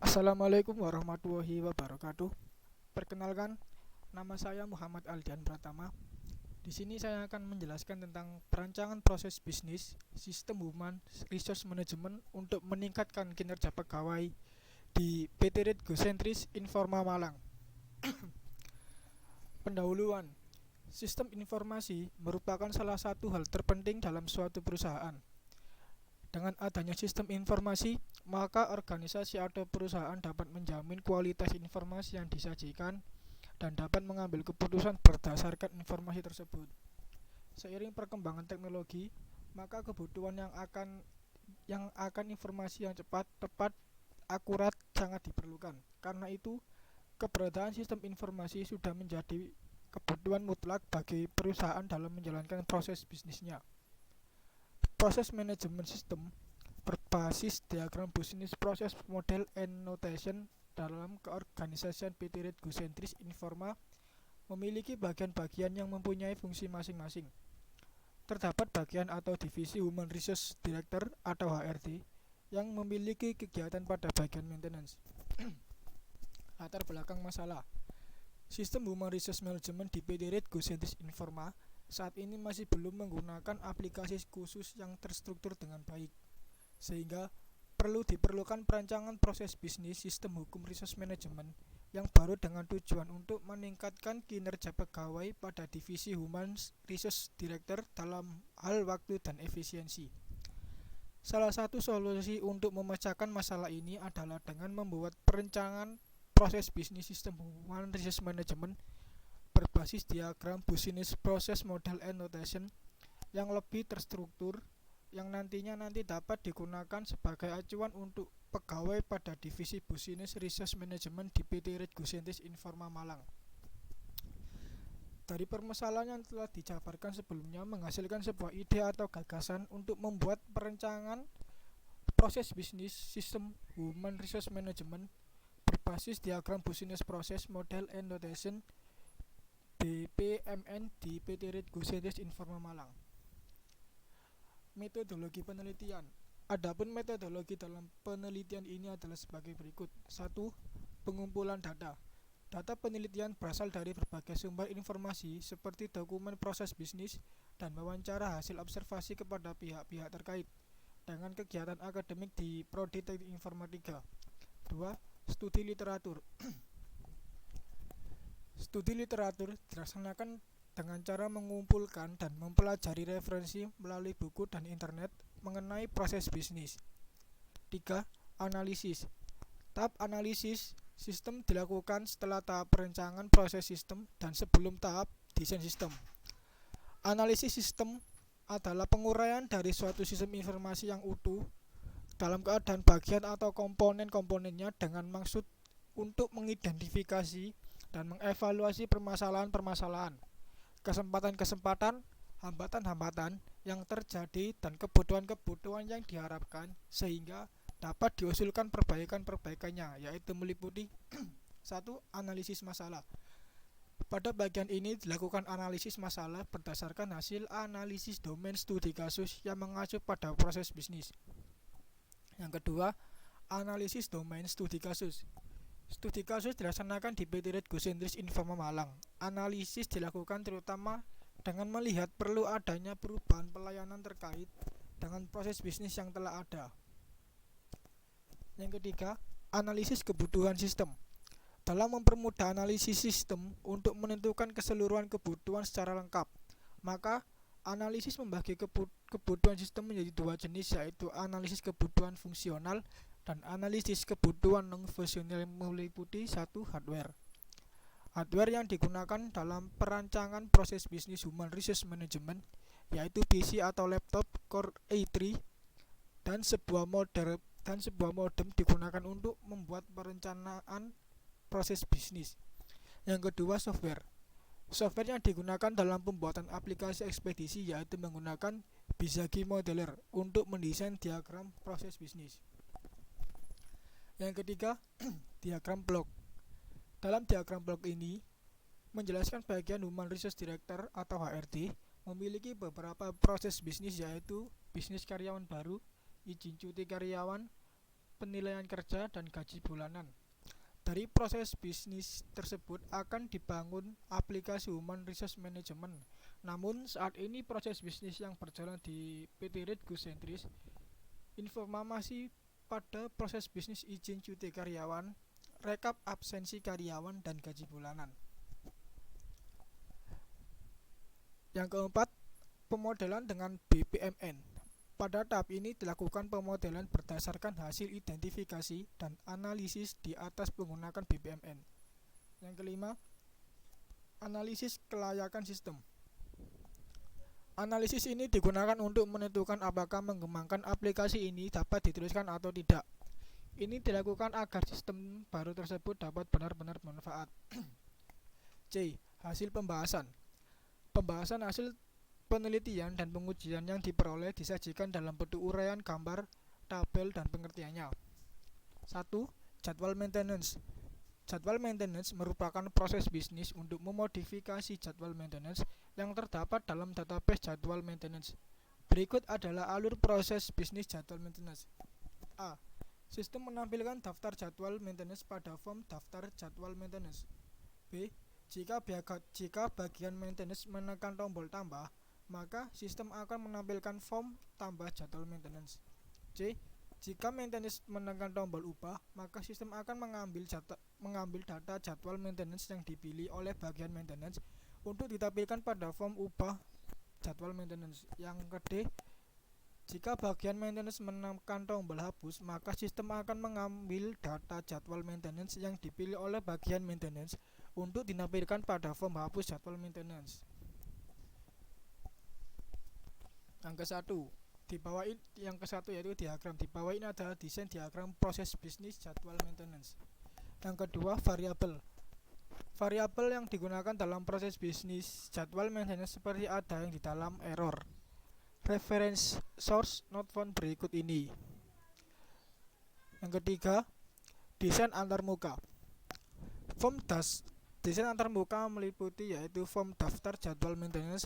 Assalamualaikum warahmatullahi wabarakatuh. Perkenalkan, nama saya Muhammad Aldian Pratama. Di sini saya akan menjelaskan tentang perancangan proses bisnis, sistem human resource management untuk meningkatkan kinerja pegawai di PT Red Gosentris Informa Malang. Pendahuluan, sistem informasi merupakan salah satu hal terpenting dalam suatu perusahaan. Dengan adanya sistem informasi, maka organisasi atau perusahaan dapat menjamin kualitas informasi yang disajikan dan dapat mengambil keputusan berdasarkan informasi tersebut. Seiring perkembangan teknologi, maka kebutuhan yang akan informasi yang cepat, tepat, akurat sangat diperlukan. Karena itu, keberadaan sistem informasi sudah menjadi kebutuhan mutlak bagi perusahaan dalam menjalankan proses bisnisnya. Proses manajemen sistem berbasis diagram bisnis proses model and notation dalam keorganisasian PT Red Gosentris Informa memiliki bagian-bagian yang mempunyai fungsi masing-masing. Terdapat bagian atau divisi Human Resource Director atau HRD yang memiliki kegiatan pada bagian maintenance. Latar belakang masalah. Sistem Human Resource Management di PT Red Gosentris Informa saat ini masih belum menggunakan aplikasi khusus yang terstruktur dengan baik, sehingga diperlukan perancangan proses bisnis sistem hukum resource management yang baru dengan tujuan untuk meningkatkan kinerja pegawai pada divisi Human Resource Director dalam hal waktu dan efisiensi. Salah satu solusi untuk memecahkan masalah ini adalah dengan membuat perencanaan proses bisnis sistem Human Resource Management berbasis diagram business process model and notation yang lebih terstruktur yang nantinya dapat digunakan sebagai acuan untuk pegawai pada divisi Business Resource Management di PT Red Gosentris Informa Malang. Dari permasalahan yang telah dijabarkan sebelumnya menghasilkan sebuah ide atau gagasan untuk membuat perencanaan proses bisnis sistem Human Resource Management berbasis diagram Business Process Model and Notation BPMN di PT Red Gosentris Informa Malang. Metodologi penelitian. Adapun metodologi dalam penelitian ini adalah sebagai berikut. 1. Pengumpulan data. Data penelitian berasal dari berbagai sumber informasi seperti dokumen proses bisnis dan wawancara hasil observasi kepada pihak-pihak terkait dengan kegiatan akademik di Prodi Teknik Informatika. 2. Studi literatur. Studi literatur dilaksanakan dengan cara mengumpulkan dan mempelajari referensi melalui buku dan internet mengenai proses bisnis. 3. Analisis. Tahap analisis sistem dilakukan setelah tahap perencanaan proses sistem dan sebelum tahap desain sistem. Analisis sistem adalah penguraian dari suatu sistem informasi yang utuh dalam keadaan bagian atau komponen-komponennya dengan maksud untuk mengidentifikasi dan mengevaluasi permasalahan-permasalahan, kesempatan-kesempatan, hambatan-hambatan yang terjadi dan kebutuhan-kebutuhan yang diharapkan sehingga dapat diusulkan perbaikan-perbaikannya, yaitu meliputi 1. Analisis masalah. Pada bagian ini dilakukan analisis masalah berdasarkan hasil analisis domain studi kasus yang mengacu pada proses bisnis. Yang kedua, analisis domain studi kasus. Studi kasus dilaksanakan di PT Red Gosentris Informa Malang. Analisis dilakukan terutama dengan melihat perlu adanya perubahan pelayanan terkait dengan proses bisnis yang telah ada. Yang ketiga, analisis kebutuhan sistem. Dalam mempermudah analisis sistem untuk menentukan keseluruhan kebutuhan secara lengkap, maka analisis membagi kebutuhan sistem menjadi dua jenis, yaitu analisis kebutuhan fungsional dan analisis kebutuhan non-fungsional meliputi 1. Hardware. Hardware yang digunakan dalam perancangan proses bisnis Human Resource Management yaitu PC atau laptop Core i3 dan sebuah modem digunakan untuk membuat perencanaan proses bisnis. Yang kedua, software. Software yang digunakan dalam pembuatan aplikasi ekspedisi yaitu menggunakan Bizagi Modeler untuk mendesain diagram proses bisnis. Yang ketiga, diagram blok. Dalam diagram blok ini menjelaskan bagian Human Resource Director atau HRD memiliki beberapa proses bisnis yaitu bisnis karyawan baru, izin cuti karyawan, penilaian kerja, dan gaji bulanan. Dari proses bisnis tersebut akan dibangun aplikasi Human Resource Management. Namun saat ini proses bisnis yang berjalan di PT Red Goose Centris, informasi pada proses bisnis izin cuti karyawan, rekap absensi karyawan, dan gaji bulanan. Yang keempat, pemodelan dengan BPMN. Pada tahap ini dilakukan pemodelan berdasarkan hasil identifikasi dan analisis di atas menggunakan BPMN. Yang kelima, analisis kelayakan sistem. Analisis ini digunakan untuk menentukan apakah mengembangkan aplikasi ini dapat diteruskan atau tidak. Ini dilakukan agar sistem baru tersebut dapat benar-benar bermanfaat. C. Hasil pembahasan. Pembahasan hasil penelitian dan pengujian yang diperoleh disajikan dalam bentuk uraian gambar, tabel, dan pengertiannya. 1. Jadwal maintenance. Jadwal maintenance merupakan proses bisnis untuk memodifikasi jadwal maintenance yang terdapat dalam database jadwal maintenance. Berikut adalah alur proses bisnis jadwal maintenance. A. Sistem menampilkan daftar jadwal maintenance pada form daftar jadwal maintenance. B. Jika bagian maintenance menekan tombol tambah, maka sistem akan menampilkan form tambah jadwal maintenance. C. Jika maintenance menekan tombol ubah, maka sistem akan mengambil data jadwal maintenance yang dipilih oleh bagian maintenance untuk ditampilkan pada form ubah jadwal maintenance. Yang kedua, jika bagian maintenance menekan tombol hapus, maka sistem akan mengambil data jadwal maintenance yang dipilih oleh bagian maintenance untuk ditampilkan pada form hapus jadwal maintenance. Yang ke-1 yaitu diagram. Di bawah ini adalah desain diagram proses bisnis jadwal maintenance. Yang kedua, variabel. Variabel yang digunakan dalam proses bisnis jadwal maintenance seperti ada yang di dalam error. Reference source not found berikut ini. Yang ketiga, desain antarmuka. Desain antarmuka meliputi yaitu form daftar jadwal maintenance.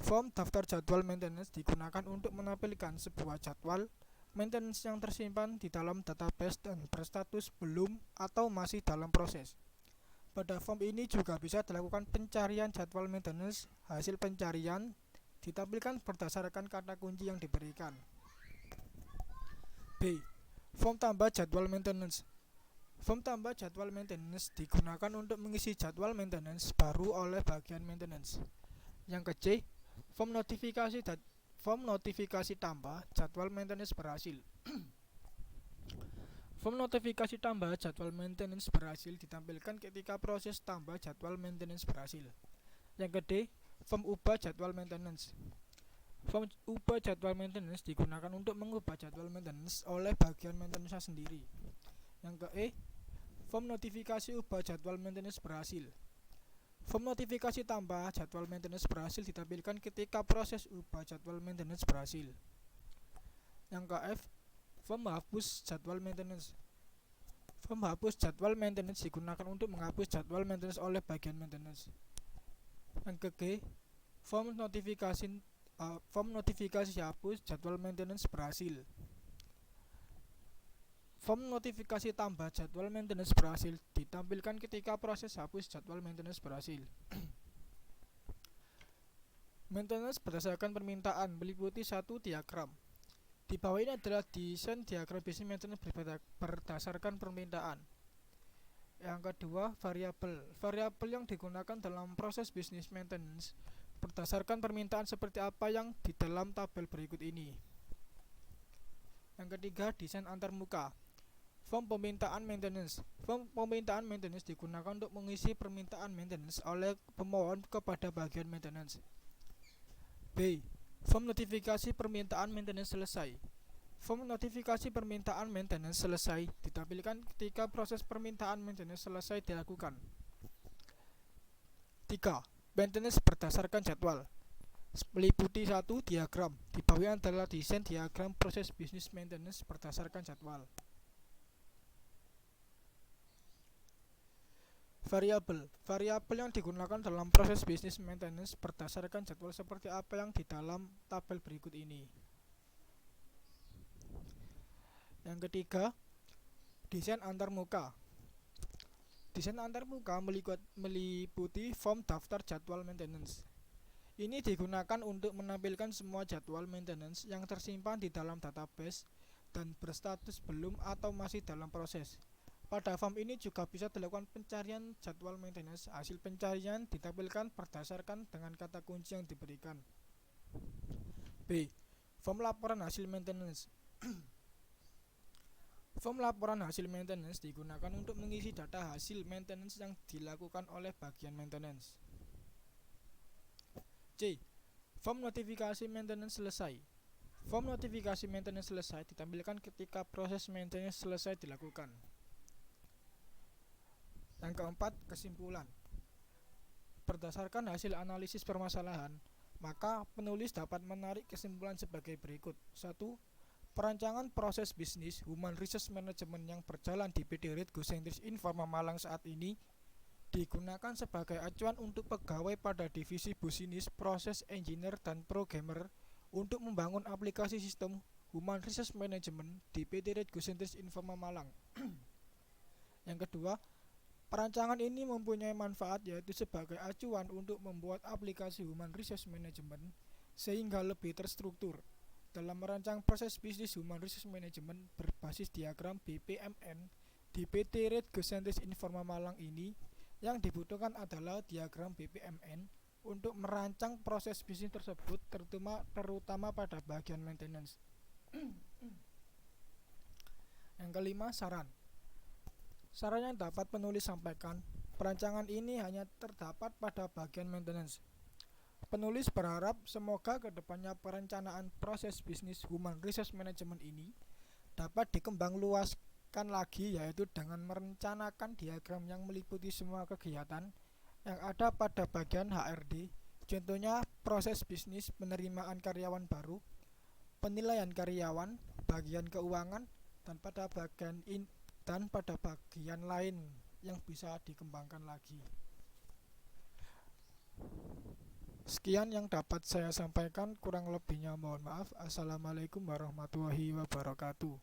Form daftar jadwal maintenance digunakan untuk menampilkan sebuah jadwal maintenance yang tersimpan di dalam database dan berstatus belum atau masih dalam proses. Pada form ini juga bisa dilakukan pencarian jadwal maintenance. Hasil pencarian ditampilkan berdasarkan kata kunci yang diberikan. B. Form tambah jadwal maintenance. Form tambah jadwal maintenance digunakan untuk mengisi jadwal maintenance baru oleh bagian maintenance. Yang ke C, form notifikasi tambah jadwal maintenance berhasil. Form notifikasi tambah jadwal maintenance berhasil ditampilkan ketika proses tambah jadwal maintenance berhasil. Yang ke D, form ubah jadwal maintenance. Form ubah jadwal maintenance digunakan untuk mengubah jadwal maintenance oleh bagian maintenance sendiri. Yang ke E, form notifikasi ubah jadwal maintenance berhasil. Form notifikasi tambah jadwal maintenance berhasil ditampilkan ketika proses ubah jadwal maintenance berhasil. Yang ke F, form hapus jadwal maintenance. Form hapus jadwal maintenance digunakan untuk menghapus jadwal maintenance oleh bagian maintenance. Yang ke G, form notifikasi hapus jadwal maintenance berhasil. Form notifikasi tambah jadwal maintenance berhasil ditampilkan ketika proses hapus jadwal maintenance berhasil. Maintenance berdasarkan permintaan meliputi 1 diagram. Di bawah ini adalah desain diagram bisnis maintenance berdasarkan permintaan. Yang kedua, variabel. Variabel yang digunakan dalam proses bisnis maintenance berdasarkan permintaan seperti apa yang di dalam tabel berikut ini. Yang ketiga, desain antarmuka. Form permintaan maintenance. Form permintaan maintenance digunakan untuk mengisi permintaan maintenance oleh pemohon kepada bagian maintenance. B. Form notifikasi permintaan maintenance selesai. Form notifikasi permintaan maintenance selesai ditampilkan ketika proses permintaan maintenance selesai dilakukan. 3. Maintenance berdasarkan jadwal. Meliputi 1 diagram. Di bawah adalah desain diagram proses bisnis maintenance berdasarkan jadwal. Variabel. Variabel yang digunakan dalam proses bisnis maintenance berdasarkan jadwal seperti apa yang di dalam tabel berikut ini. Yang ketiga, Desain antarmuka. Desain antarmuka meliputi form daftar jadwal maintenance. Ini digunakan untuk menampilkan semua jadwal maintenance yang tersimpan di dalam database dan berstatus belum atau masih dalam proses. Pada form ini juga bisa dilakukan pencarian jadwal maintenance. Hasil pencarian ditampilkan berdasarkan dengan kata kunci yang diberikan. B. Form laporan hasil maintenance. Form laporan hasil maintenance digunakan untuk mengisi data hasil maintenance yang dilakukan oleh bagian maintenance. C. Form notifikasi maintenance selesai. Form notifikasi maintenance selesai ditampilkan ketika proses maintenance selesai dilakukan. Yang keempat, kesimpulan. Berdasarkan hasil analisis permasalahan, maka penulis dapat menarik kesimpulan sebagai berikut. 1. Perancangan proses bisnis Human Resource Management yang berjalan di PT Red Go-Sentris Informa Malang saat ini digunakan sebagai acuan untuk pegawai pada divisi Business, Process Engineer, dan Programmer untuk membangun aplikasi sistem Human Resource Management di PT Red Go-Sentris Informa Malang. Yang kedua, perancangan ini mempunyai manfaat yaitu sebagai acuan untuk membuat aplikasi Human Resource Management sehingga lebih terstruktur. Dalam merancang proses bisnis Human Resource Management berbasis diagram BPMN di PT Red Go-Sentris Informa Malang ini, yang dibutuhkan adalah diagram BPMN untuk merancang proses bisnis tersebut, terutama pada bagian maintenance. Yang kelima, saran. Saran yang dapat penulis sampaikan, perancangan ini hanya terdapat pada bagian maintenance. Penulis berharap semoga kedepannya perencanaan proses bisnis Human Resource Management ini dapat dikembang luaskan lagi, yaitu dengan merencanakan diagram yang meliputi semua kegiatan yang ada pada bagian HRD, contohnya proses bisnis, penerimaan karyawan baru, penilaian karyawan, bagian keuangan, dan pada bagian lain yang bisa dikembangkan lagi. Sekian yang dapat saya sampaikan, kurang lebihnya mohon maaf. Assalamualaikum warahmatullahi wabarakatuh.